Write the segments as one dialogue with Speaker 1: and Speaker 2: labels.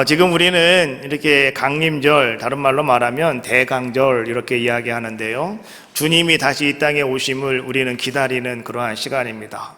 Speaker 1: 지금 우리는 이렇게 강림절, 다른 말로 말하면 대강절 이렇게 이야기하는데요. 주님이 다시 이 땅에 오심을 우리는 기다리는 그러한 시간입니다.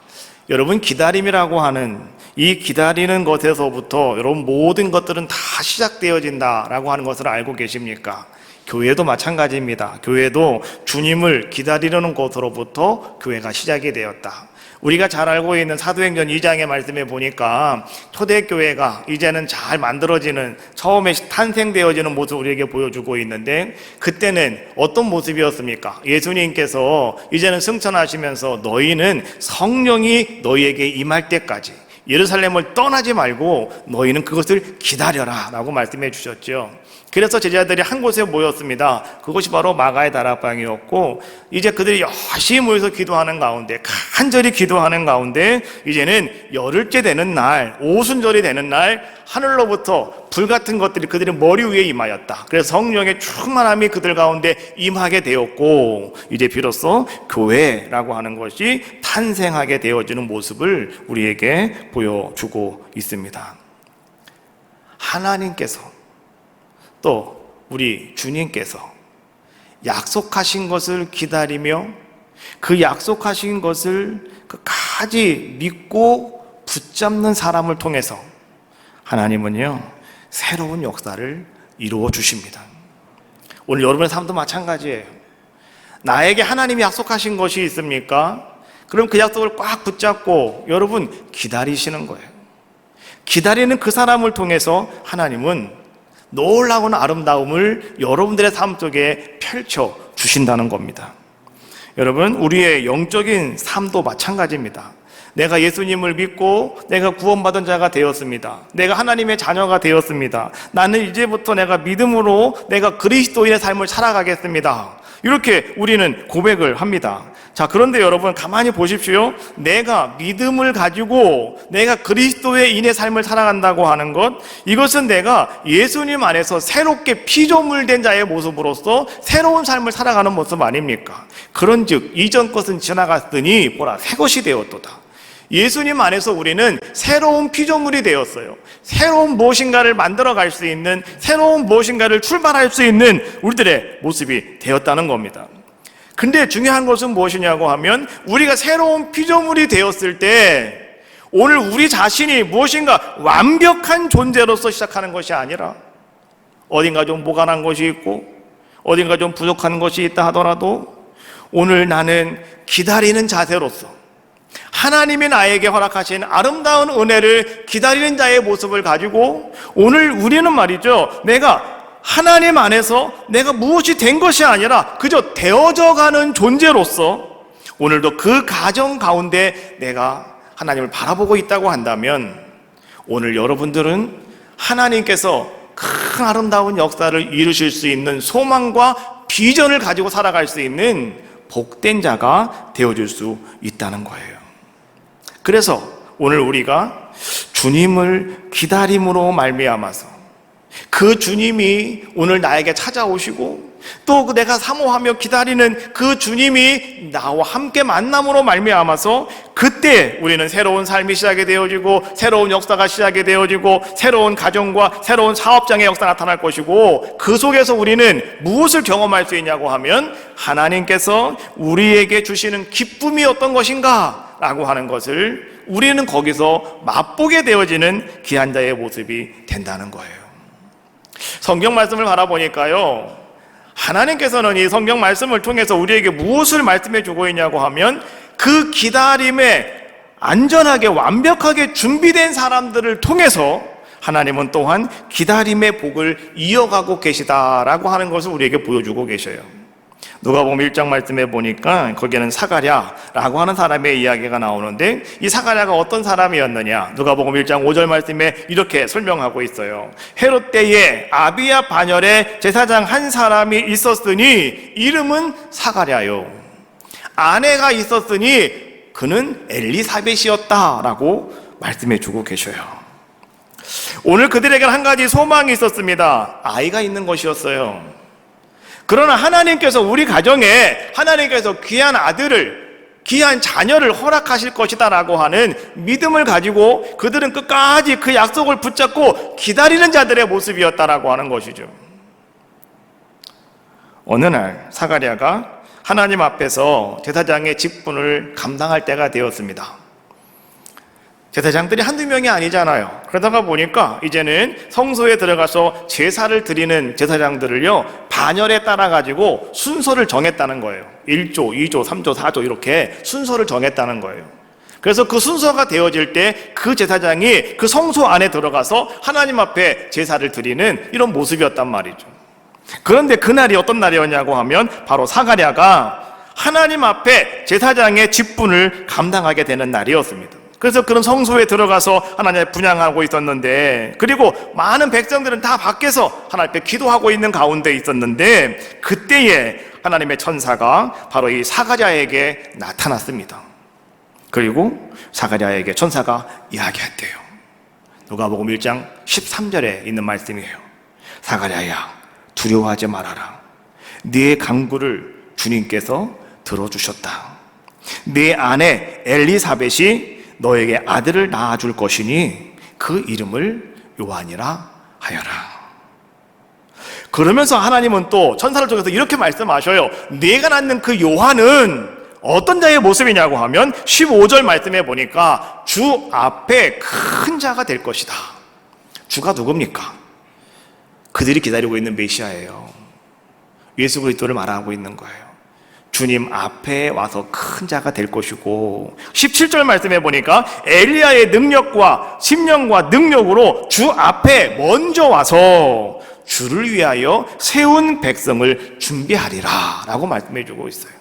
Speaker 1: 여러분, 기다림이라고 하는 이 기다리는 것에서부터 여러분 모든 것들은 다 시작되어진다라고 하는 것을 알고 계십니까? 교회도 마찬가지입니다. 교회도 주님을 기다리려는 것으로부터 교회가 시작이 되었다. 우리가 잘 알고 있는 사도행전 2장의 말씀에 보니까 초대교회가 이제는 잘 만들어지는, 처음에 탄생되어지는 모습을 우리에게 보여주고 있는데, 그때는 어떤 모습이었습니까? 예수님께서 이제는 승천하시면서 너희는 성령이 너희에게 임할 때까지 예루살렘을 떠나지 말고 너희는 그것을 기다려라 라고 말씀해 주셨죠. 그래서 제자들이 한 곳에 모였습니다. 그것이 바로 마가의 다락방이었고, 이제 그들이 열심히 모여서 기도하는 가운데, 간절히 기도하는 가운데, 이제는 열흘째 되는 날, 오순절이 되는 날, 하늘로부터 불 같은 것들이 그들의 머리 위에 임하였다. 그래서 성령의 충만함이 그들 가운데 임하게 되었고, 이제 비로소 교회라고 하는 것이 탄생하게 되어지는 모습을 우리에게 보여주고 있습니다. 하나님께서 또 우리 주님께서 약속하신 것을 기다리며 그 약속하신 것을 끝까지 믿고 붙잡는 사람을 통해서 하나님은요, 새로운 역사를 이루어 주십니다. 오늘 여러분의 삶도 마찬가지예요. 나에게 하나님이 약속하신 것이 있습니까? 그럼 그 약속을 꽉 붙잡고 여러분 기다리시는 거예요. 기다리는 그 사람을 통해서 하나님은 놀라운 아름다움을 여러분들의 삶 속에 펼쳐 주신다는 겁니다. 여러분, 우리의 영적인 삶도 마찬가지입니다. 내가 예수님을 믿고 내가 구원받은 자가 되었습니다. 내가 하나님의 자녀가 되었습니다. 나는 이제부터 내가 믿음으로 내가 그리스도인의 삶을 살아가겠습니다. 이렇게 우리는 고백을 합니다. 자, 그런데 여러분 가만히 보십시오. 내가 믿음을 가지고 내가 그리스도의 인의 삶을 살아간다고 하는 것, 이것은 내가 예수님 안에서 새롭게 피조물된 자의 모습으로서 새로운 삶을 살아가는 모습 아닙니까? 그런즉 이전 것은 지나갔으니 보라 새 것이 되었도다. 예수님 안에서 우리는 새로운 피조물이 되었어요. 새로운 무엇인가를 만들어갈 수 있는, 새로운 무엇인가를 출발할 수 있는 우리들의 모습이 되었다는 겁니다. 근데 중요한 것은 무엇이냐고 하면, 우리가 새로운 피조물이 되었을 때 오늘 우리 자신이 무엇인가 완벽한 존재로서 시작하는 것이 아니라 어딘가 좀 모가난 것이 있고 어딘가 좀 부족한 것이 있다 하더라도 오늘 나는 기다리는 자세로서 하나님이 나에게 허락하신 아름다운 은혜를 기다리는 자의 모습을 가지고 오늘 우리는 말이죠, 내가 하나님 안에서 내가 무엇이 된 것이 아니라 그저 되어져 가는 존재로서 오늘도 그 가정 가운데 내가 하나님을 바라보고 있다고 한다면, 오늘 여러분들은 하나님께서 큰 아름다운 역사를 이루실 수 있는 소망과 비전을 가지고 살아갈 수 있는 복된 자가 되어줄 수 있다는 거예요. 그래서 오늘 우리가 주님을 기다림으로 말미암아서 그 주님이 오늘 나에게 찾아오시고 또 내가 사모하며 기다리는 그 주님이 나와 함께 만남으로 말미암아서 그때 우리는 새로운 삶이 시작이 되어지고 새로운 역사가 시작이 되어지고 새로운 가정과 새로운 사업장의 역사가 나타날 것이고, 그 속에서 우리는 무엇을 경험할 수 있냐고 하면 하나님께서 우리에게 주시는 기쁨이 어떤 것인가 라고 하는 것을 우리는 거기서 맛보게 되어지는 귀한 자의 모습이 된다는 거예요. 성경 말씀을 바라보니까요, 하나님께서는 이 성경 말씀을 통해서 우리에게 무엇을 말씀해 주고 있냐고 하면, 그 기다림에 안전하게 완벽하게 준비된 사람들을 통해서 하나님은 또한 기다림의 복을 이어가고 계시다라고 하는 것을 우리에게 보여주고 계셔요. 누가복음 1장 말씀에 보니까 거기에는 사가랴라고 하는 사람의 이야기가 나오는데, 이 사가랴가 어떤 사람이었느냐, 누가복음 1장 5절 말씀에 이렇게 설명하고 있어요. 헤롯 때에 아비야 반열에 제사장 한 사람이 있었으니 이름은 사가랴요. 아내가 있었으니 그는 엘리사벳이었다라고 말씀해 주고 계셔요. 오늘 그들에게는 한 가지 소망이 있었습니다. 아이가 있는 것이었어요. 그러나 하나님께서 우리 가정에 하나님께서 귀한 아들을 귀한 자녀를 허락하실 것이다 라고 하는 믿음을 가지고 그들은 끝까지 그 약속을 붙잡고 기다리는 자들의 모습이었다라고 하는 것이죠. 어느 날 사가랴가 하나님 앞에서 제사장의 직분을 감당할 때가 되었습니다. 제사장들이 한두 명이 아니잖아요. 그러다가 보니까 이제는 성소에 들어가서 제사를 드리는 제사장들을요, 반열에 따라가지고 순서를 정했다는 거예요. 1조, 2조, 3조, 4조 이렇게 순서를 정했다는 거예요. 그래서 그 순서가 되어질 때 그 제사장이 그 성소 안에 들어가서 하나님 앞에 제사를 드리는 이런 모습이었단 말이죠. 그런데 그날이 어떤 날이었냐고 하면 바로 사가랴가 하나님 앞에 제사장의 직분을 감당하게 되는 날이었습니다. 그래서 그런 성소에 들어가서 하나님을 분향하고 있었는데, 그리고 많은 백성들은 다 밖에서 하나님 앞에 기도하고 있는 가운데 있었는데, 그때에 하나님의 천사가 바로 이 사가랴에게 나타났습니다. 그리고 사가랴에게 천사가 이야기했대요. 누가복음 1장 13절에 있는 말씀이에요. 사가랴야, 두려워하지 말아라. 네 간구를 주님께서 들어주셨다. 네 아내 엘리사벳이 너에게 아들을 낳아줄 것이니 그 이름을 요한이라 하여라. 그러면서 하나님은 또 천사를 통해서 이렇게 말씀하셔요. 네가 낳는 그 요한은 어떤 자의 모습이냐고 하면 15절 말씀에 보니까 주 앞에 큰 자가 될 것이다. 주가 누굽니까? 그들이 기다리고 있는 메시아예요. 예수 그리스도를 말하고 있는 거예요. 주님 앞에 와서 큰 자가 될 것이고, 17절 말씀해 보니까 엘리야의 능력과 심령과 능력으로 주 앞에 먼저 와서 주를 위하여 세운 백성을 준비하리라 라고 말씀해 주고 있어요.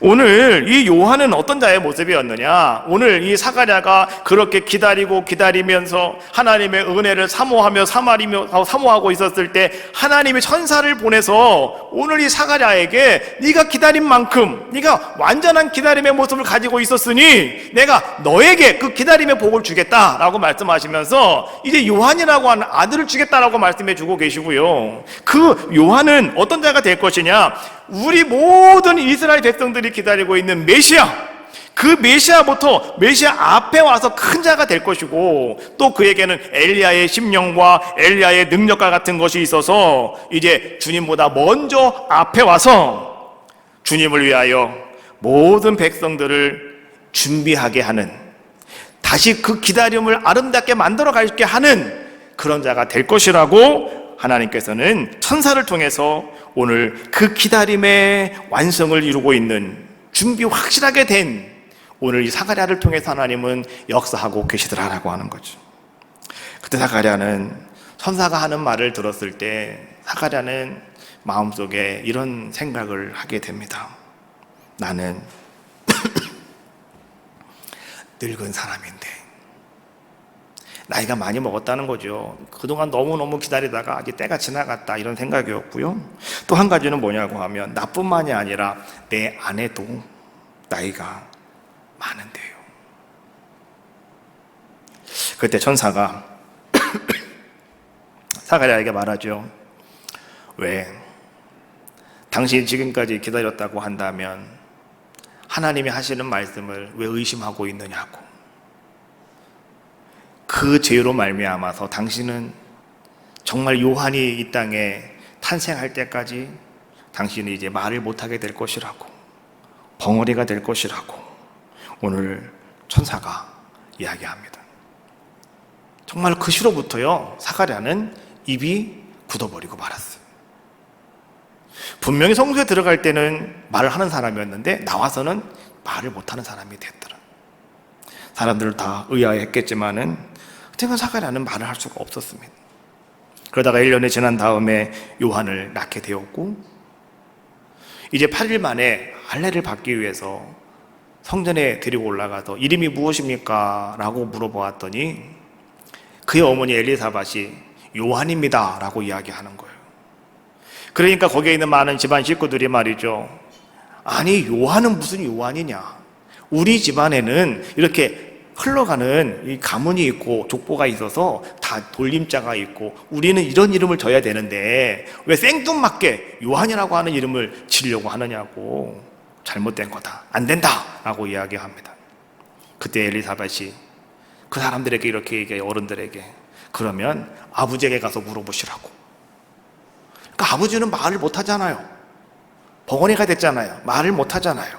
Speaker 1: 오늘 이 요한은 어떤 자의 모습이었느냐? 오늘 이 사가랴가 그렇게 기다리면서 하나님의 은혜를 사모하고 있었을 때 하나님이 천사를 보내서 오늘 이 사가랴에게 네가 기다린 만큼, 네가 완전한 기다림의 모습을 가지고 있었으니 내가 너에게 그 기다림의 복을 주겠다라고 말씀하시면서 이제 요한이라고 하는 아들을 주겠다라고 말씀해 주고 계시고요. 그 요한은 어떤 자가 될 것이냐? 우리 모든 이스라엘 백성들이 기다리고 있는 메시아, 그 메시아부터 메시아 앞에 와서 큰 자가 될 것이고, 또 그에게는 엘리야의 심령과 엘리야의 능력과 같은 것이 있어서 이제 주님보다 먼저 앞에 와서 주님을 위하여 모든 백성들을 준비하게 하는, 다시 그 기다림을 아름답게 만들어 가게 하는 그런 자가 될 것이라고 하나님께서는 천사를 통해서 오늘 그 기다림의 완성을 이루고 있는, 준비 확실하게 된 오늘 이 사가랴를 통해서 하나님은 역사하고 계시더라라고 하는 거죠. 그때 사가랴는 천사가 하는 말을 들었을 때 사가랴는 마음속에 이런 생각을 하게 됩니다. 나는 늙은 사람인데, 나이가 많이 먹었다는 거죠. 그동안 너무너무 기다리다가 이제 때가 지나갔다, 이런 생각이었고요. 또 한 가지는 뭐냐고 하면 나뿐만이 아니라 내 아내도 나이가 많은데요. 그때 천사가 사가랴에게 말하죠. 왜? 당신이 지금까지 기다렸다고 한다면 하나님이 하시는 말씀을 왜 의심하고 있느냐고. 그 죄로 말미암아서 당신은 정말 요한이 이 땅에 탄생할 때까지 당신이 이제 말을 못하게 될 것이라고, 벙어리가 될 것이라고 오늘 천사가 이야기합니다. 정말 그 시로부터요, 사가랴는 입이 굳어버리고 말았어요. 분명히 성소에 들어갈 때는 말을 하는 사람이었는데 나와서는 말을 못하는 사람이 됐더라. 사람들을 다 의아해했겠지만은 그때는 사가랴는 말을 할 수가 없었습니다. 그러다가 1년이 지난 다음에 요한을 낳게 되었고, 이제 8일 만에 할례를 받기 위해서 성전에 데리고 올라가서 이름이 무엇입니까? 라고 물어보았더니 그의 어머니 엘리사벳이 요한입니다 라고 이야기하는 거예요. 그러니까 거기에 있는 많은 집안 식구들이 말이죠, 아니 요한은 무슨 요한이냐, 우리 집안에는 이렇게 흘러가는 이 가문이 있고 족보가 있어서 다 돌림자가 있고 우리는 이런 이름을 져야 되는데 왜 생뚱맞게 요한이라고 하는 이름을 지려고 하느냐고 잘못된 거다. 안 된다. 라고 이야기합니다. 그때 엘리사벳이 그 사람들에게 이렇게 얘기해요. 어른들에게. 그러면 아버지에게 가서 물어보시라고. 그러니까 아버지는 말을 못하잖아요. 벙어리가 됐잖아요. 말을 못하잖아요.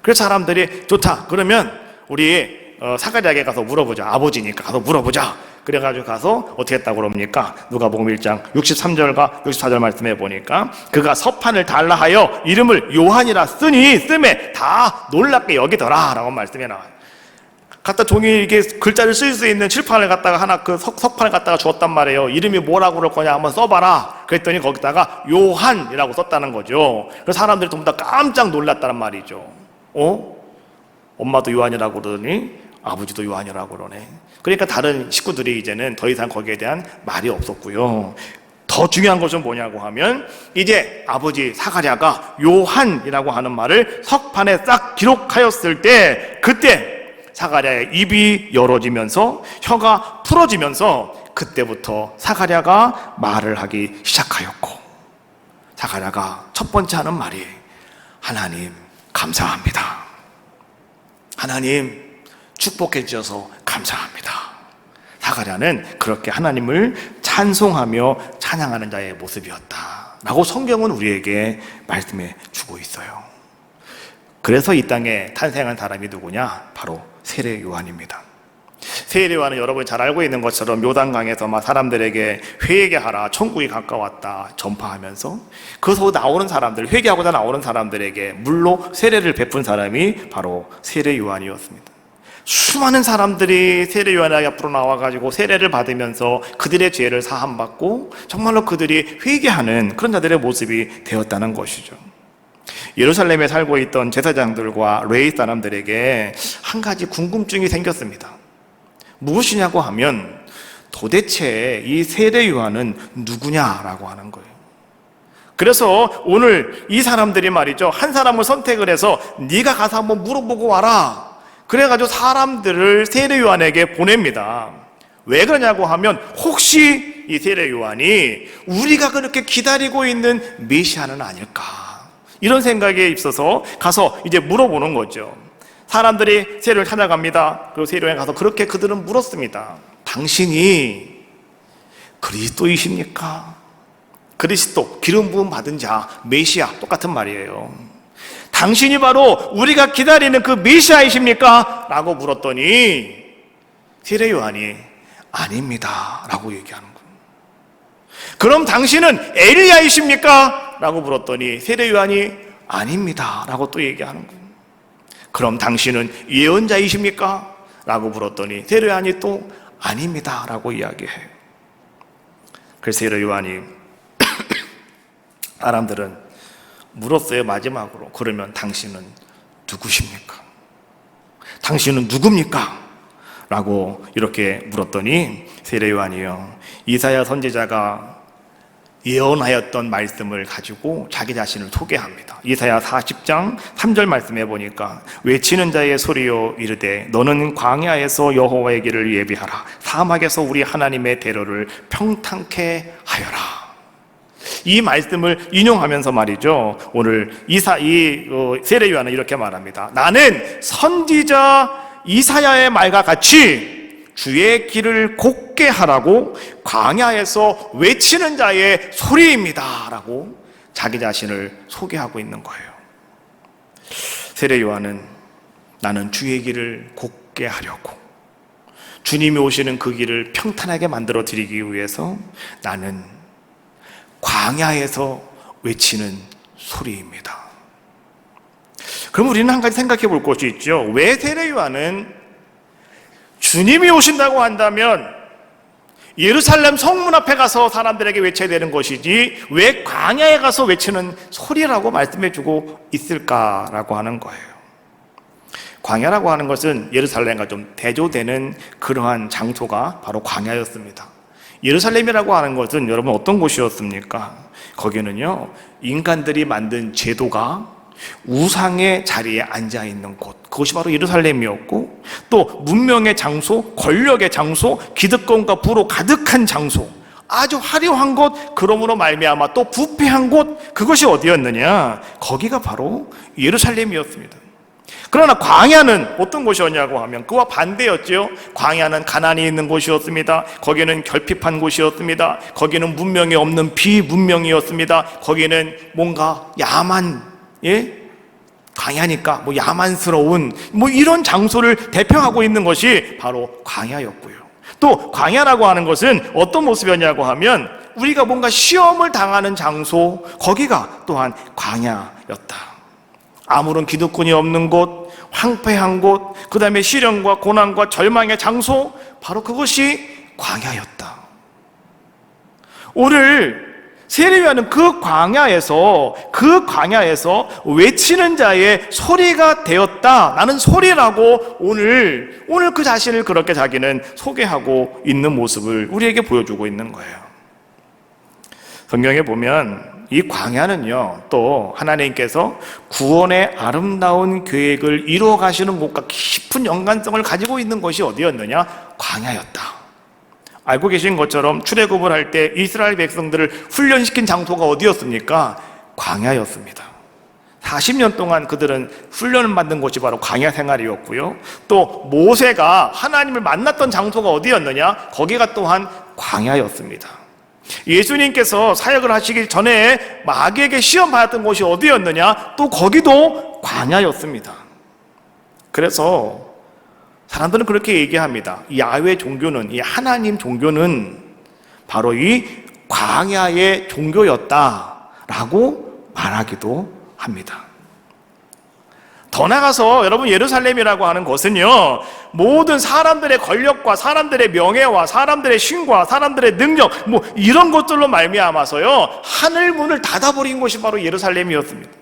Speaker 1: 그래서 사람들이 좋다. 그러면 우리 사가랴에게 가서 물어보자. 아버지니까 가서 물어보자. 그래가지고 가서 어떻게 했다고 그럽니까? 누가복음 1장 63절과 64절 말씀해 보니까 그가 서판을 달라 하여 이름을 요한이라 쓰니 씀에 다 놀랍게 여기더라 라고 말씀해 나와요. 갖다 종이 이게 글자를 쓸 수 있는 칠판을 갖다가 하나 그 석판을 갖다가 주었단 말이에요. 이름이 뭐라고 그럴 거냐 한번 써봐라. 그랬더니 거기다가 요한이라고 썼다는 거죠. 그래서 사람들이 전부 다 깜짝 놀랐다는 말이죠. 엄마도 요한이라고 그러더니 아버지도 요한이라고 그러네. 그러니까 다른 식구들이 이제는 더 이상 거기에 대한 말이 없었고요. 더 중요한 것은 뭐냐고 하면 이제 아버지 사가랴가 요한이라고 하는 말을 석판에 싹 기록하였을 때 그때 사가랴의 입이 열어지면서 혀가 풀어지면서 그때부터 사가랴가 말을 하기 시작하였고 사가랴가 첫 번째 하는 말이 하나님 감사합니다. 하나님 축복해 주셔서 감사합니다. 사가랴는 그렇게 하나님을 찬송하며 찬양하는 자의 모습이었다 라고 성경은 우리에게 말씀해 주고 있어요. 그래서 이 땅에 탄생한 사람이 누구냐? 바로 세례 요한입니다. 세례 요한은 여러분이 잘 알고 있는 것처럼 요단강에서 막 사람들에게 회개하라, 천국이 가까웠다 전파하면서 그래서 나오는 사람들, 회개하고자 나오는 사람들에게 물로 세례를 베푼 사람이 바로 세례 요한이었습니다. 수많은 사람들이 세례 요한 앞으로 나와가지고 세례를 받으면서 그들의 죄를 사함받고 정말로 그들이 회개하는 그런 자들의 모습이 되었다는 것이죠. 예루살렘에 살고 있던 제사장들과 레위 사람들에게 한 가지 궁금증이 생겼습니다. 무엇이냐고 하면 도대체 이 세례 요한은 누구냐라고 하는 거예요. 그래서 오늘 이 사람들이 말이죠, 한 사람을 선택을 해서 네가 가서 한번 물어보고 와라. 그래가지고 사람들을 세례 요한에게 보냅니다. 왜 그러냐고 하면 혹시 이 세례 요한이 우리가 그렇게 기다리고 있는 메시아는 아닐까, 이런 생각에 있어서 가서 이제 물어보는 거죠. 사람들이 세례를 찾아갑니다. 그리고 세례 요한에 가서 그렇게 그들은 물었습니다. 당신이 그리스도이십니까? 그리스도, 기름 부음 받은 자, 메시아, 똑같은 말이에요. 당신이 바로 우리가 기다리는 그 메시아이십니까? 라고 물었더니 세례 요한이 아닙니다 라고 얘기하는 거예요. 그럼 당신은 엘리야이십니까? 라고 물었더니 세례 요한이 아닙니다 라고 또 얘기하는 거예요. 그럼 당신은 예언자이십니까? 라고 물었더니 세례 요한이 또 아닙니다 라고 이야기해요. 그래서 세례 요한이 사람들은 물었어요. 마지막으로. 그러면 당신은 누구십니까? 당신은 누굽니까? 라고 이렇게 물었더니 세례 요한이요, 이사야 선지자가 예언하였던 말씀을 가지고 자기 자신을 소개합니다. 이사야 40장 3절 말씀해 보니까 외치는 자의 소리요 이르되 너는 광야에서 여호와의 길을 예비하라, 사막에서 우리 하나님의 대로를 평탄케 하여라. 이 말씀을 인용하면서 말이죠, 오늘 세례 요한은 이렇게 말합니다. 나는 선지자 이사야의 말과 같이 주의 길을 곧게 하라고 광야에서 외치는 자의 소리입니다 라고 자기 자신을 소개하고 있는 거예요. 세례 요한은 나는 주의 길을 곧게 하려고, 주님이 오시는 그 길을 평탄하게 만들어 드리기 위해서 나는 광야에서 외치는 소리입니다. 그럼 우리는 한 가지 생각해 볼 것이 있죠. 왜 세례 요한은 주님이 오신다고 한다면 예루살렘 성문 앞에 가서 사람들에게 외쳐야 되는 것이지 왜 광야에 가서 외치는 소리라고 말씀해 주고 있을까라고 하는 거예요. 광야라고 하는 것은 예루살렘과 좀 대조되는 그러한 장소가 바로 광야였습니다. 예루살렘이라고 하는 것은 여러분 어떤 곳이었습니까? 거기는요, 인간들이 만든 제도가 우상의 자리에 앉아있는 곳, 그것이 바로 예루살렘이었고, 또 문명의 장소, 권력의 장소, 기득권과 부로 가득한 장소, 아주 화려한 곳, 그러므로 말미암아 또 부패한 곳, 그것이 어디였느냐? 거기가 바로 예루살렘이었습니다. 그러나 광야는 어떤 곳이었냐고 하면 그와 반대였죠. 광야는 가난이 있는 곳이었습니다. 거기는 결핍한 곳이었습니다. 거기는 문명이 없는 비문명이었습니다. 거기는 뭔가 야만, 광야니까 뭐 야만스러운 뭐 이런 장소를 대표하고 있는 것이 바로 광야였고요. 또 광야라고 하는 것은 어떤 모습이었냐고 하면 우리가 뭔가 시험을 당하는 장소, 거기가 또한 광야였다. 아무런 기득권이 없는 곳, 황폐한 곳, 그 다음에 시련과 고난과 절망의 장소, 바로 그것이 광야였다. 오늘 세례요한은 그 광야에서 외치는 자의 소리가 되었다. 나는 소리라고 오늘 그 자신을 그렇게 자기는 소개하고 있는 모습을 우리에게 보여주고 있는 거예요. 성경에 보면 이 광야는요, 또 하나님께서 구원의 아름다운 계획을 이루어 가시는 곳과 깊은 연관성을 가지고 있는 것이 어디였느냐? 광야였다. 알고 계신 것처럼 출애굽을 할 때 이스라엘 백성들을 훈련시킨 장소가 어디였습니까? 광야였습니다. 40년 동안 그들은 훈련을 받는 곳이 바로 광야 생활이었고요. 또 모세가 하나님을 만났던 장소가 어디였느냐? 거기가 또한 광야였습니다. 예수님께서 사역을 하시기 전에 마귀에게 시험 받았던 곳이 어디였느냐? 또 거기도 광야였습니다. 그래서 사람들은 그렇게 얘기합니다. 야훼 종교는, 이 하나님 종교는 바로 이 광야의 종교였다라고 말하기도 합니다. 더 나아가서 여러분, 예루살렘이라고 하는 것은요, 모든 사람들의 권력과 사람들의 명예와 사람들의 신과 사람들의 능력, 뭐 이런 것들로 말미암아서요, 하늘문을 닫아버린 곳이 바로 예루살렘이었습니다.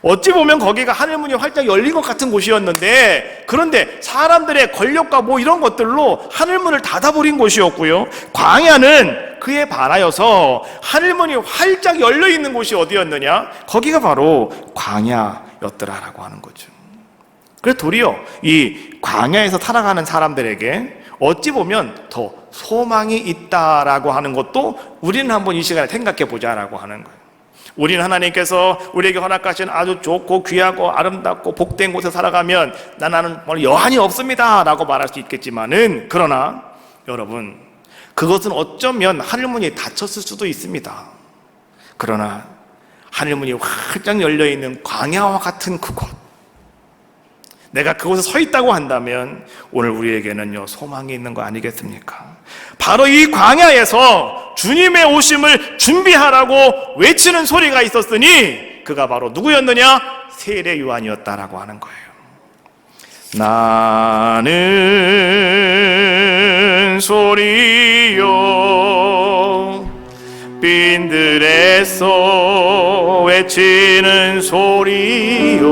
Speaker 1: 어찌 보면 거기가 하늘문이 활짝 열린 것 같은 곳이었는데, 그런데 사람들의 권력과 뭐 이런 것들로 하늘문을 닫아버린 곳이었고요. 광야는 그에 반하여서 하늘문이 활짝 열려있는 곳이 어디였느냐? 거기가 바로 광야였더라라고 하는 거죠. 그래서 도리어 이 광야에서 살아가는 사람들에게 어찌 보면 더 소망이 있다라고 하는 것도 우리는 한번 이 시간에 생각해 보자라고 하는 거예요. 우리는 하나님께서 우리에게 허락하신 아주 좋고 귀하고 아름답고 복된 곳에 살아가면 나는 여한이 없습니다 라고 말할 수 있겠지만은, 그러나 여러분, 그것은 어쩌면 하늘문이 닫혔을 수도 있습니다. 그러나 하늘문이 활짝 열려있는 광야와 같은 그곳, 내가 그곳에 서 있다고 한다면 오늘 우리에게는요, 소망이 있는 거 아니겠습니까? 바로 이 광야에서 주님의 오심을 준비하라고 외치는 소리가 있었으니 그가 바로 누구였느냐? 세례 요한이었다라고 하는 거예요. 나는 소리요 빈들에서 외치는 소리요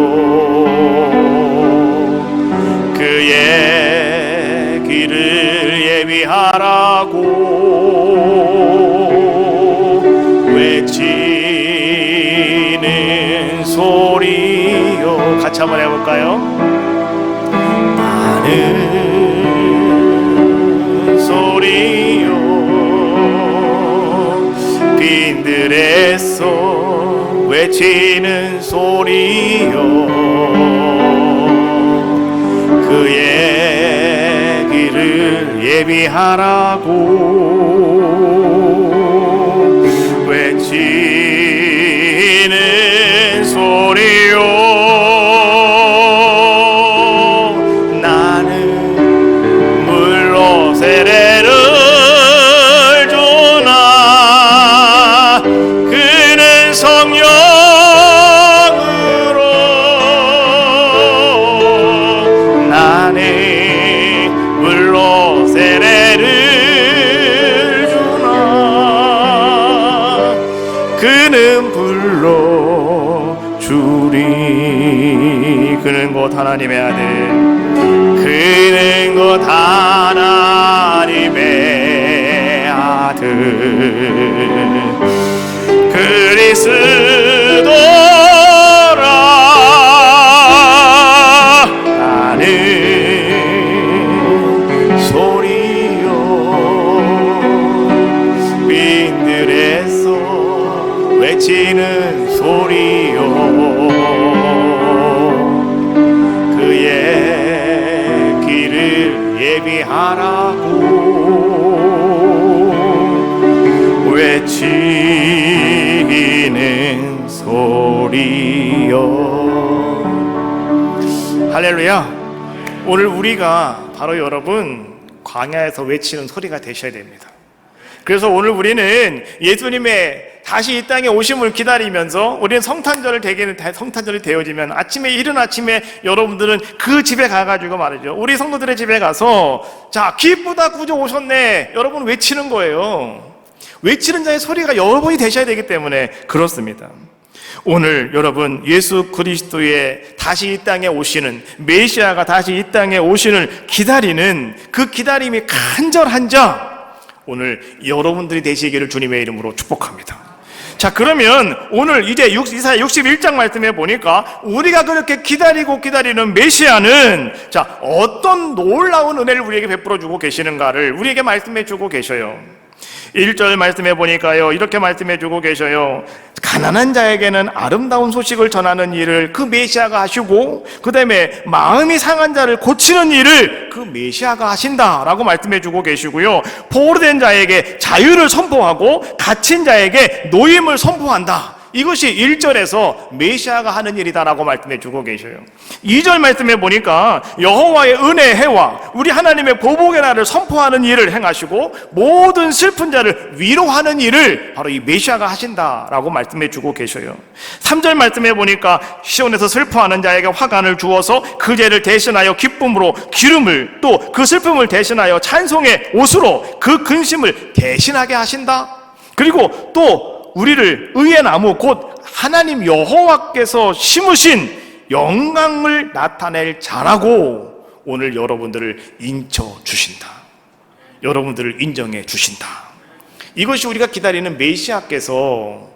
Speaker 1: 그의 길을 예비하라고 외치는 소리요. 같이 한번 해볼까요? 나는 소리요 빈들에서 외치는 소리요 그의 길을 예비하라고 외치는 소리요 나는 물로 세례를 주나 그는 성령으로 물로 세례를 주나 그는 불러 주리 그는 곧 하나님의 아들 그는 곧 하나님의 아들 그리스도라 나는 소리요 외치는 소리요 그의 길을 예비하라고 외치는 소리요. 할렐루야. 오늘 우리가 바로 여러분 광야에서 외치는 소리가 되셔야 됩니다. 그래서 오늘 우리는 예수님의 다시 이 땅에 오심을 기다리면서 우리는 성탄절이 되어지면 이른 아침에 여러분들은 그 집에 가가지고 말이죠. 우리 성도들의 집에 가서 자, 기쁘다 구주 오셨네. 여러분 외치는 거예요. 외치는 자의 소리가 여러분이 되셔야 되기 때문에 그렇습니다. 오늘 여러분 예수 그리스도의 다시 이 땅에 오시는 메시아가 다시 이 땅에 오시는 기다리는 그 기다림이 간절한 자 오늘 여러분들이 되시기를 주님의 이름으로 축복합니다. 자, 그러면 오늘 이제 이사야 61장 말씀에 보니까 우리가 그렇게 기다리는 메시아는 자, 어떤 놀라운 은혜를 우리에게 베풀어 주고 계시는가를 우리에게 말씀해 주고 계셔요. 1절 말씀해 보니까요, 이렇게 말씀해 주고 계셔요. 가난한 자에게는 아름다운 소식을 전하는 일을 그 메시아가 하시고, 그 다음에 마음이 상한 자를 고치는 일을 그 메시아가 하신다라고 말씀해 주고 계시고요. 포로된 자에게 자유를 선포하고 갇힌 자에게 노임을 선포한다. 이것이 1절에서 메시아가 하는 일이다라고 말씀해 주고 계셔요. 2절 말씀해 보니까 여호와의 은혜의 해와 우리 하나님의 보복의 날을 선포하는 일을 행하시고 모든 슬픈 자를 위로하는 일을 바로 이 메시아가 하신다라고 말씀해 주고 계셔요. 3절 말씀해 보니까 시온에서 슬퍼하는 자에게 화관을 주어서 그 죄를 대신하여 기쁨으로 기름을 또 그 슬픔을 대신하여 찬송의 옷으로 그 근심을 대신하게 하신다. 그리고 또 우리를 의의 나무 곧 하나님 여호와께서 심으신 영광을 나타낼 자라고 오늘 여러분들을 인쳐 주신다. 여러분들을 인정해 주신다. 이것이 우리가 기다리는 메시아께서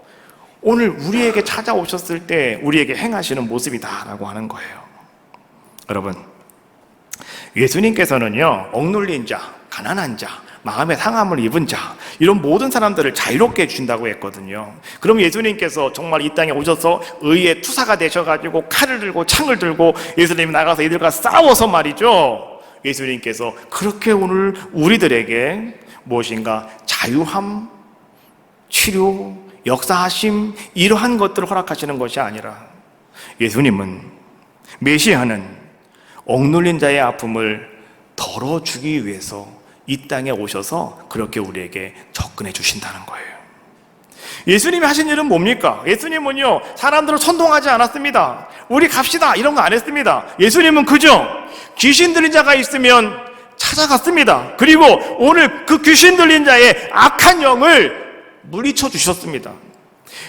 Speaker 1: 오늘 우리에게 찾아오셨을 때 우리에게 행하시는 모습이다라고 하는 거예요. 여러분, 예수님께서는요, 억눌린 자, 가난한 자, 마음의 상함을 입은 자, 이런 모든 사람들을 자유롭게 해주신다고 했거든요. 그럼 예수님께서 정말 이 땅에 오셔서 의의 투사가 되셔가지고 칼을 들고 창을 들고 예수님이 나가서 이들과 싸워서 말이죠, 예수님께서 그렇게 오늘 우리들에게 무엇인가 자유함, 치료, 역사하심, 이러한 것들을 허락하시는 것이 아니라 예수님은, 메시아는 억눌린 자의 아픔을 덜어주기 위해서 이 땅에 오셔서 그렇게 우리에게 접근해 주신다는 거예요. 예수님이 하신 일은 뭡니까? 예수님은요, 사람들을 선동하지 않았습니다. 우리 갑시다 이런 거 안 했습니다. 예수님은 그저 귀신 들린 자가 있으면 찾아갔습니다. 그리고 오늘 그 귀신 들린 자의 악한 영을 물리쳐 주셨습니다.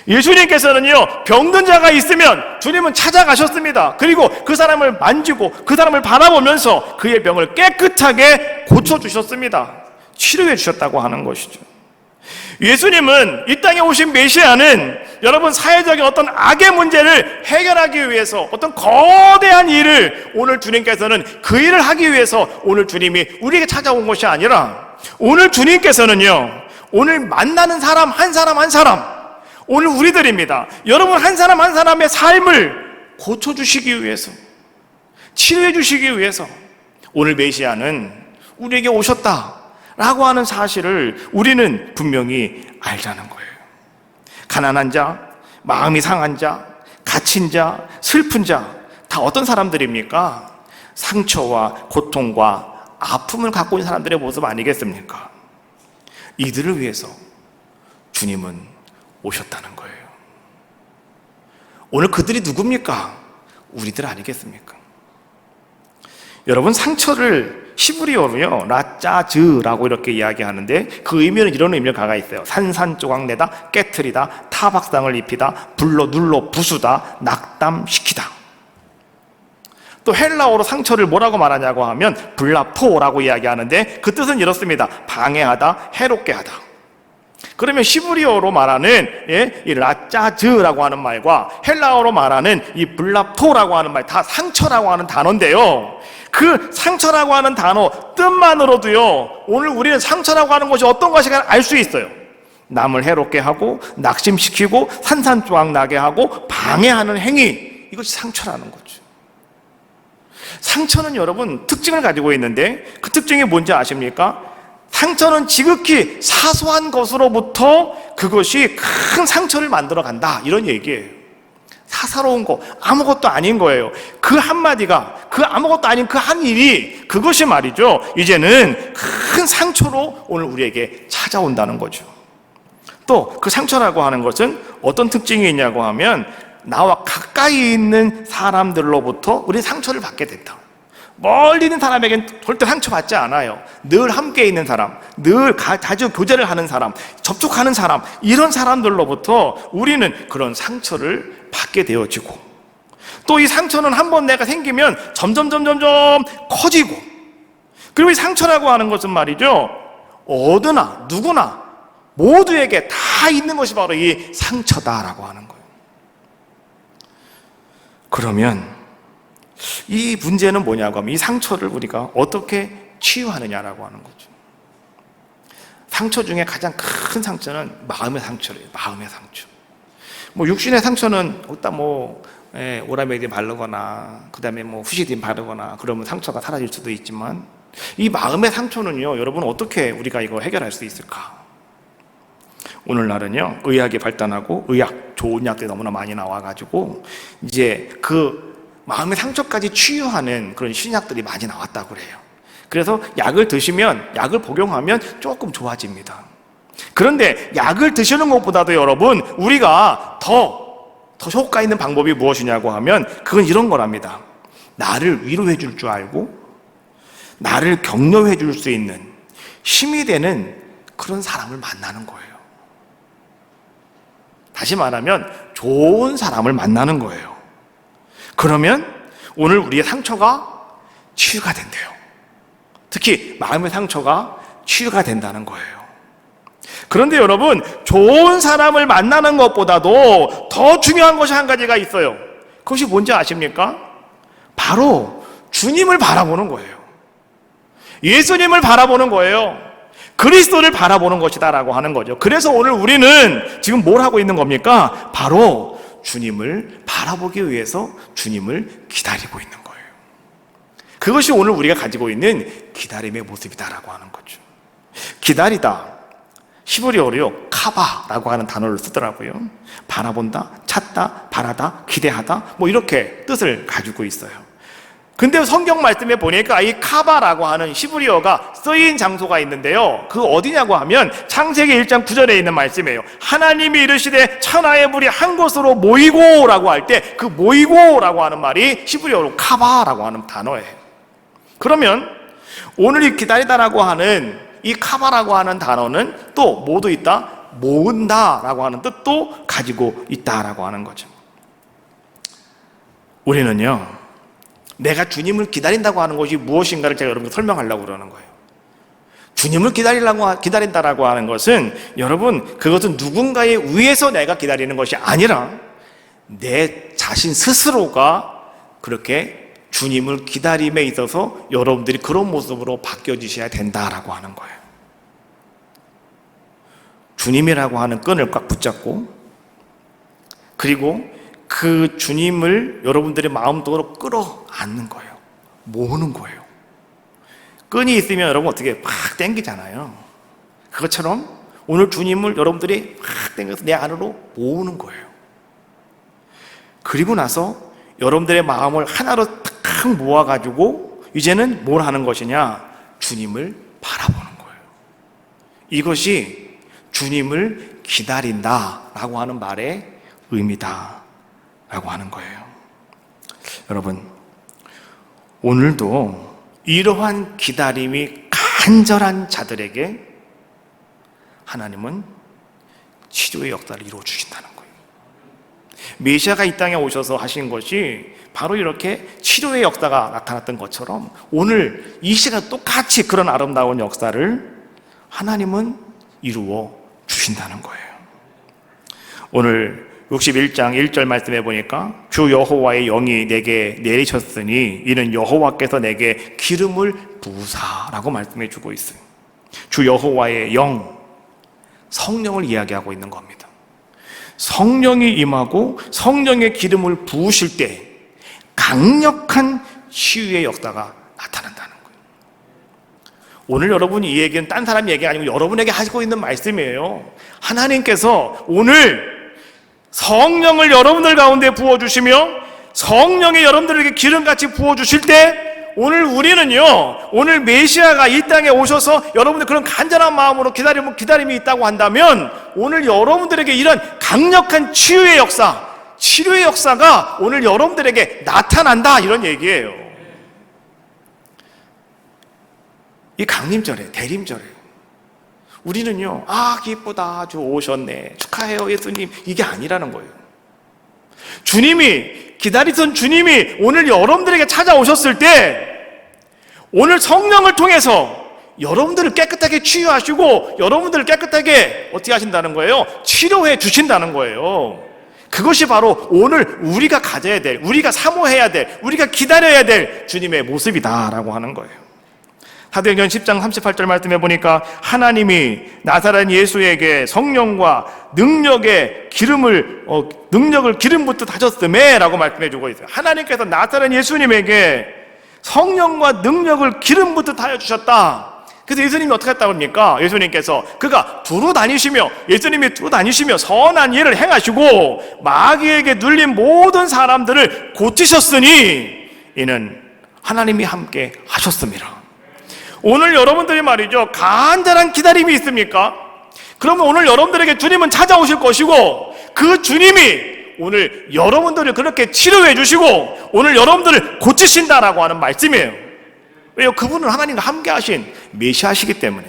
Speaker 1: 예수님께서는요, 병든 자가 있으면 주님은 찾아가셨습니다. 그리고 그 사람을 만지고 그 사람을 바라보면서 그의 병을 깨끗하게 고쳐주셨습니다. 치료해 주셨다고 하는 것이죠. 예수님은, 이 땅에 오신 메시아는 여러분 사회적인 어떤 악의 문제를 해결하기 위해서 어떤 거대한 일을 오늘 주님께서는 그 일을 하기 위해서 오늘 주님이 우리에게 찾아온 것이 아니라 오늘 주님께서는요, 오늘 만나는 사람 한 사람 오늘 우리들입니다. 여러분 한 사람 한 사람의 삶을 고쳐주시기 위해서, 치료해주시기 위해서 오늘 메시아는 우리에게 오셨다라고 하는 사실을 우리는 분명히 알자는 거예요. 가난한 자, 마음이 상한 자, 갇힌 자, 슬픈 자, 다 어떤 사람들입니까? 상처와 고통과 아픔을 갖고 있는 사람들의 모습 아니겠습니까? 이들을 위해서 주님은 오셨다는 거예요. 오늘 그들이 누굽니까? 우리들 아니겠습니까? 여러분, 상처를 히브리어로요, 라짜즈라고 이렇게 이야기하는데 그 의미는 이런 의미를 가가 있어요. 산산조각내다, 깨트리다, 타박상을 입히다, 불러 눌러 부수다, 낙담시키다. 또 헬라어로 상처를 뭐라고 말하냐고 하면 블라포라고 이야기하는데 그 뜻은 이렇습니다. 방해하다, 해롭게 하다. 그러면 히브리어로 말하는 이 라짜즈라고 하는 말과 헬라어로 말하는 이 블라토라고 하는 말, 다 상처라고 하는 단어인데요, 그 상처라고 하는 단어 뜻만으로도요, 오늘 우리는 상처라고 하는 것이 어떤 것인가 알 수 있어요. 남을 해롭게 하고 낙심시키고 산산조각 나게 하고 방해하는 행위, 이것이 상처라는 거죠. 상처는 여러분 특징을 가지고 있는데 그 특징이 뭔지 아십니까? 상처는 지극히 사소한 것으로부터 그것이 큰 상처를 만들어 간다, 이런 얘기예요. 사사로운 거, 아무것도 아닌 거예요. 그 한마디가, 그 아무것도 아닌 그 한 일이, 그것이 말이죠, 이제는 큰 상처로 오늘 우리에게 찾아온다는 거죠. 또 그 상처라고 하는 것은 어떤 특징이 있냐고 하면, 나와 가까이 있는 사람들로부터 우리 상처를 받게 된다. 멀리 있는 사람에겐 절대 상처받지 않아요. 늘 함께 있는 사람, 늘 자주 교제를 하는 사람, 접촉하는 사람, 이런 사람들로부터 우리는 그런 상처를 받게 되어지고, 또 이 상처는 한번 내가 생기면 점점 커지고, 그리고 이 상처라고 하는 것은 말이죠, 어디나 누구나 모두에게 다 있는 것이 바로 이 상처다라고 하는 거예요. 그러면 이 문제는 뭐냐고 하면, 이 상처를 우리가 어떻게 치유하느냐라고 하는 거죠. 상처 중에 가장 큰 상처는 마음의 상처래요. 마음의 상처. 육신의 상처는 일단 오라메딘 바르거나 그 다음에 후시딘 바르거나 그러면 상처가 사라질 수도 있지만, 이 마음의 상처는요, 여러분 어떻게 우리가 이거 해결할 수 있을까? 오늘날은요, 의학이 발달하고 좋은 약들이 너무나 많이 나와가지고 이제 그 마음의 상처까지 치유하는 그런 신약들이 많이 나왔다고 그래요. 그래서 약을 드시면, 약을 복용하면 조금 좋아집니다. 그런데 약을 드시는 것보다도 여러분, 우리가 더 효과 있는 방법이 무엇이냐고 하면, 그건 이런 거랍니다. 나를 위로해 줄 줄 알고 나를 격려해 줄 수 있는 힘이 되는 그런 사람을 만나는 거예요. 다시 말하면 좋은 사람을 만나는 거예요. 그러면 오늘 우리의 상처가 치유가 된대요. 특히 마음의 상처가 치유가 된다는 거예요. 그런데 여러분, 좋은 사람을 만나는 것보다도 더 중요한 것이 한 가지가 있어요. 그것이 뭔지 아십니까? 바로 주님을 바라보는 거예요. 예수님을 바라보는 거예요. 그리스도를 바라보는 것이다라고 하는 거죠. 그래서 오늘 우리는 지금 뭘 하고 있는 겁니까? 바로 주님을 바라보기 위해서 주님을 기다리고 있는 거예요. 그것이 오늘 우리가 가지고 있는 기다림의 모습이다라고 하는 거죠. 기다리다, 히브리어로요, 카바라고 하는 단어를 쓰더라고요. 바라본다, 찾다, 바라다, 기대하다, 이렇게 뜻을 가지고 있어요. 근데 성경 말씀에 보니까 이 카바라고 하는 히브리어가 쓰인 장소가 있는데요, 그 어디냐고 하면 창세기 1장 9절에 있는 말씀이에요. 하나님이 이르시되 천하의 물이 한 곳으로 모이고 라고 할 때, 그 모이고 라고 하는 말이 히브리어로 카바라고 하는 단어예요. 그러면 오늘 이 기다리다라고 하는 이 카바라고 하는 단어는 또 뭐도 있다? 모은다 라고 하는 뜻도 가지고 있다라고 하는 거죠. 우리는요, 내가 주님을 기다린다고 하는 것이 무엇인가를 제가 여러분께 설명하려고 그러는 거예요. 주님을 기다린다라고 하는 것은, 여러분, 그것은 누군가에 의해서 내가 기다리는 것이 아니라 내 자신 스스로가 그렇게 주님을 기다림에 있어서 여러분들이 그런 모습으로 바뀌어지셔야 된다라고 하는 거예요. 주님이라고 하는 끈을 꽉 붙잡고, 그리고 그 주님을 여러분들의 마음속으로 끌어안는 거예요. 모으는 거예요. 끈이 있으면 여러분 어떻게 막 당기잖아요. 그것처럼 오늘 주님을 여러분들이 막 당겨서 내 안으로 모으는 거예요. 그리고 나서 여러분들의 마음을 하나로 딱 모아가지고 이제는 뭘 하는 것이냐? 주님을 바라보는 거예요. 이것이 주님을 기다린다라고 하는 말의 의미다 라고 하는 거예요. 여러분, 오늘도 이러한 기다림이 간절한 자들에게 하나님은 치료의 역사를 이루어 주신다는 거예요. 메시아가 이 땅에 오셔서 하신 것이 바로 이렇게 치료의 역사가 나타났던 것처럼, 오늘 이 시간 똑같이 그런 아름다운 역사를 하나님은 이루어 주신다는 거예요. 오늘 61장 1절 말씀해 보니까, 주 여호와의 영이 내게 내리셨으니 이는 여호와께서 내게 기름을 부으사라고 말씀해 주고 있어요. 주 여호와의 영, 성령을 이야기하고 있는 겁니다. 성령이 임하고 성령의 기름을 부으실 때 강력한 치유의 역사가 나타난다는 거예요. 오늘 여러분이 이 얘기는 딴 사람 얘기 아니고 여러분에게 하시고 있는 말씀이에요. 하나님께서 오늘 성령을 여러분들 가운데 부어주시며 성령이 여러분들에게 기름같이 부어주실 때 오늘 우리는요, 오늘 메시아가 이 땅에 오셔서 여러분들 그런 간절한 마음으로 기다림이 있다고 한다면 오늘 여러분들에게 이런 강력한 치유의 역사, 치료의 역사가 오늘 여러분들에게 나타난다, 이런 얘기예요. 이 강림절에, 대림절에 우리는요, 아 기쁘다, 주 오셨네, 축하해요 예수님, 이게 아니라는 거예요. 주님이, 기다리던 주님이 오늘 여러분들에게 찾아오셨을 때 오늘 성령을 통해서 여러분들을 깨끗하게 치유하시고 여러분들을 깨끗하게 어떻게 하신다는 거예요? 치료해 주신다는 거예요. 그것이 바로 오늘 우리가 가져야 될, 우리가 사모해야 될, 우리가 기다려야 될 주님의 모습이다라고 하는 거예요. 사도행전 10장 38절 말씀해 보니까 하나님이 나사렛 예수에게 성령과 능력을 기름 붓듯 하셨음에 라고 말씀해 주고 있어요. 하나님께서 나사렛 예수님에게 성령과 능력을 기름 붓듯 하여 주셨다. 그래서 예수님이 어떻게 했다고 합니까? 예수님께서 그가 예수님이 두루 다니시며 선한 일을 행하시고 마귀에게 눌린 모든 사람들을 고치셨으니 이는 하나님이 함께 하셨습니다. 오늘 여러분들이 말이죠, 간절한 기다림이 있습니까? 그러면 오늘 여러분들에게 주님은 찾아오실 것이고 그 주님이 오늘 여러분들을 그렇게 치료해 주시고 오늘 여러분들을 고치신다라고 하는 말씀이에요. 왜요? 그분은 하나님과 함께 하신 메시아시기 때문에.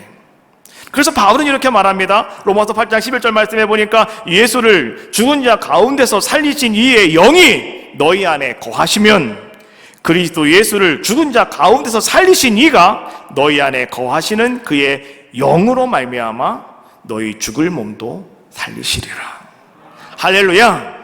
Speaker 1: 그래서 바울은 이렇게 말합니다. 로마서 8장 11절 말씀해 보니까 예수를 죽은 자 가운데서 살리신 이의 영이 너희 안에 거하시면 그리스도 예수를 죽은 자 가운데서 살리신 이가 너희 안에 거하시는 그의 영으로 말미암아 너희 죽을 몸도 살리시리라. 할렐루야.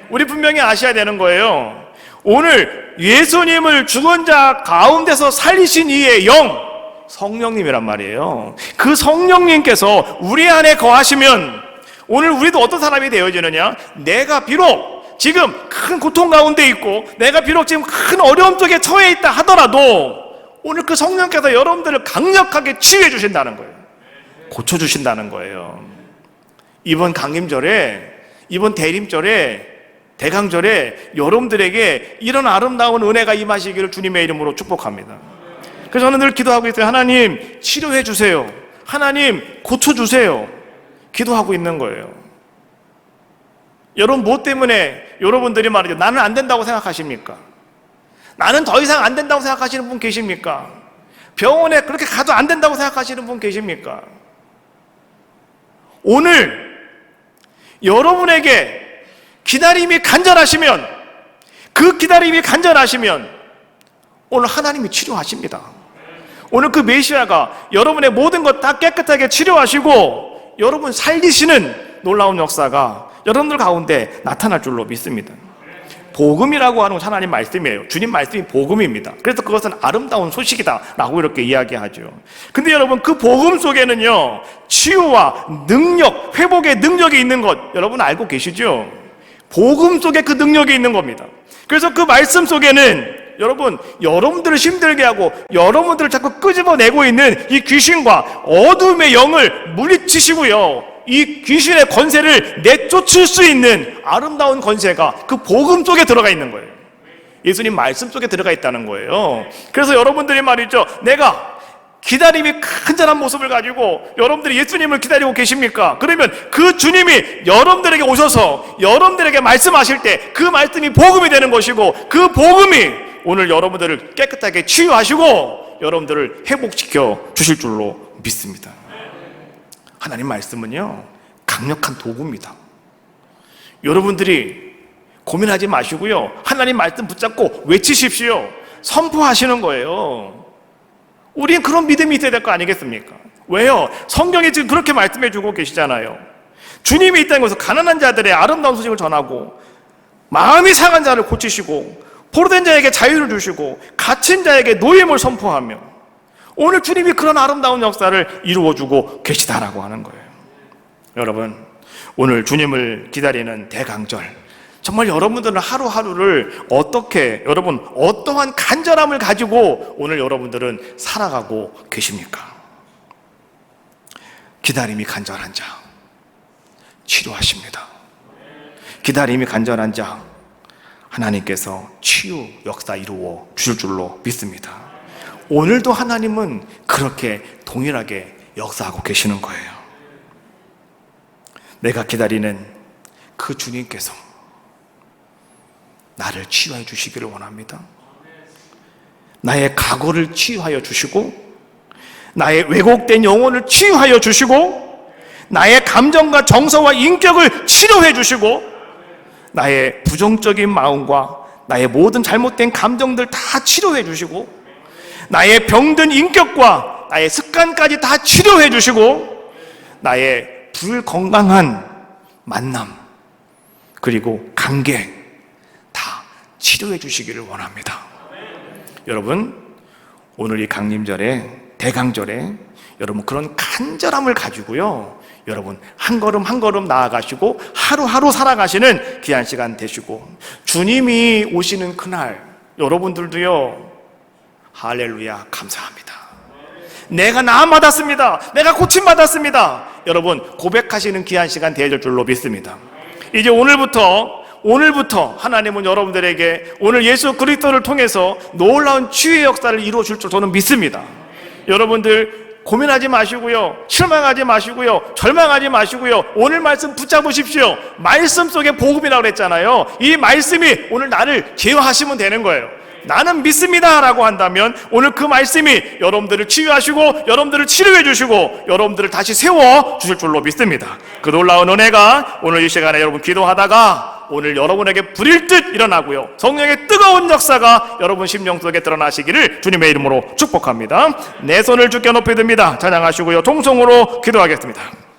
Speaker 1: 우리 분명히 아셔야 되는 거예요. 오늘 예수님을 죽은 자 가운데서 살리신 이의 영, 성령님이란 말이에요. 그 성령님께서 우리 안에 거하시면 오늘 우리도 어떤 사람이 되어지느냐? 내가 비록 지금 큰 고통 가운데 있고 내가 비록 지금 큰 어려움 속에 처해 있다 하더라도 오늘 그 성령께서 여러분들을 강력하게 치유해 주신다는 거예요. 고쳐주신다는 거예요. 이번 강림절에, 이번 대림절에, 대강절에 여러분들에게 이런 아름다운 은혜가 임하시기를 주님의 이름으로 축복합니다. 그래서 저는 늘 기도하고 있어요. 하나님 치료해 주세요. 하나님 고쳐주세요. 기도하고 있는 거예요. 여러분 무엇 때문에 여러분들이 말이죠, 나는 안 된다고 생각하십니까? 나는 더 이상 안 된다고 생각하시는 분 계십니까? 병원에 그렇게 가도 안 된다고 생각하시는 분 계십니까? 오늘 여러분에게 기다림이 간절하시면, 그 기다림이 간절하시면 오늘 하나님이 치료하십니다. 오늘 그 메시아가 여러분의 모든 것 다 깨끗하게 치료하시고 여러분 살리시는 놀라운 역사가 여러분들 가운데 나타날 줄로 믿습니다. 복음이라고 하는 건 하나님 말씀이에요. 주님 말씀이 복음입니다. 그래서 그것은 아름다운 소식이다 라고 이렇게 이야기하죠. 근데 여러분 그 복음 속에는요, 치유와 능력, 회복의 능력이 있는 것 여러분 알고 계시죠? 복음 속에 그 능력이 있는 겁니다. 그래서 그 말씀 속에는 여러분들을 힘들게 하고 여러분들을 자꾸 끄집어내고 있는 이 귀신과 어둠의 영을 물리치시고요, 이 귀신의 권세를 내쫓을 수 있는 아름다운 권세가 그 복음 속에 들어가 있는 거예요. 예수님 말씀 속에 들어가 있다는 거예요. 그래서 여러분들이 말이죠, 내가 기다림이 간절한 모습을 가지고 여러분들이 예수님을 기다리고 계십니까? 그러면 그 주님이 여러분들에게 오셔서 여러분들에게 말씀하실 때 그 말씀이 복음이 되는 것이고 그 복음이 오늘 여러분들을 깨끗하게 치유하시고 여러분들을 회복시켜 주실 줄로 믿습니다. 하나님 말씀은요, 강력한 도구입니다. 여러분들이 고민하지 마시고요, 하나님 말씀 붙잡고 외치십시오. 선포하시는 거예요. 우리는 그런 믿음이 있어야 될 거 아니겠습니까? 왜요? 성경이 지금 그렇게 말씀해 주고 계시잖아요. 주님이 이 땅에 오셔서 가난한 자들의 아름다운 소식을 전하고 마음이 상한 자를 고치시고 포로된 자에게 자유를 주시고 갇힌 자에게 노임을 선포하며 오늘 주님이 그런 아름다운 역사를 이루어주고 계시다라고 하는 거예요. 여러분, 오늘 주님을 기다리는 대강절, 정말 여러분들은 하루하루를 어떻게, 여러분 어떠한 간절함을 가지고 오늘 여러분들은 살아가고 계십니까? 기다림이 간절한 자 치료하십니다. 기다림이 간절한 자 하나님께서 치유 역사 이루어 주실 줄로 믿습니다. 오늘도 하나님은 그렇게 동일하게 역사하고 계시는 거예요. 내가 기다리는 그 주님께서 나를 치유해 주시기를 원합니다. 나의 각오를 치유하여 주시고, 나의 왜곡된 영혼을 치유하여 주시고, 나의 감정과 정서와 인격을 치료해 주시고, 나의 부정적인 마음과 나의 모든 잘못된 감정들 다 치료해 주시고, 나의 병든 인격과 나의 습관까지 다 치료해 주시고, 나의 불건강한 만남 그리고 관계 다 치료해 주시기를 원합니다. 여러분, 오늘 이 강림절에, 대강절에 여러분 그런 간절함을 가지고요, 여러분 한 걸음 한 걸음 나아가시고 하루하루 살아가시는 귀한 시간 되시고, 주님이 오시는 그날 여러분들도요, 할렐루야 감사합니다, 내가 나음 받았습니다, 내가 고침 받았습니다, 여러분 고백하시는 귀한 시간 되어질 줄로 믿습니다. 이제 오늘부터 하나님은 여러분들에게 오늘 예수 그리스도를 통해서 놀라운 치유의 역사를 이루어 줄 줄 저는 믿습니다. 여러분들 고민하지 마시고요, 실망하지 마시고요, 절망하지 마시고요, 오늘 말씀 붙잡으십시오. 말씀 속에 복음이라고 그랬잖아요. 이 말씀이 오늘 나를 제어하시면 되는 거예요. 나는 믿습니다 라고 한다면 오늘 그 말씀이 여러분들을 치유하시고 여러분들을 치료해 주시고 여러분들을 다시 세워 주실 줄로 믿습니다. 그 놀라운 은혜가 오늘 이 시간에 여러분 기도하다가 오늘 여러분에게 불일 듯 일어나고요, 성령의 뜨거운 역사가 여러분 심령 속에 드러나시기를 주님의 이름으로 축복합니다. 내 손을 주께 높이 듭니다. 찬양하시고요, 통성으로 기도하겠습니다.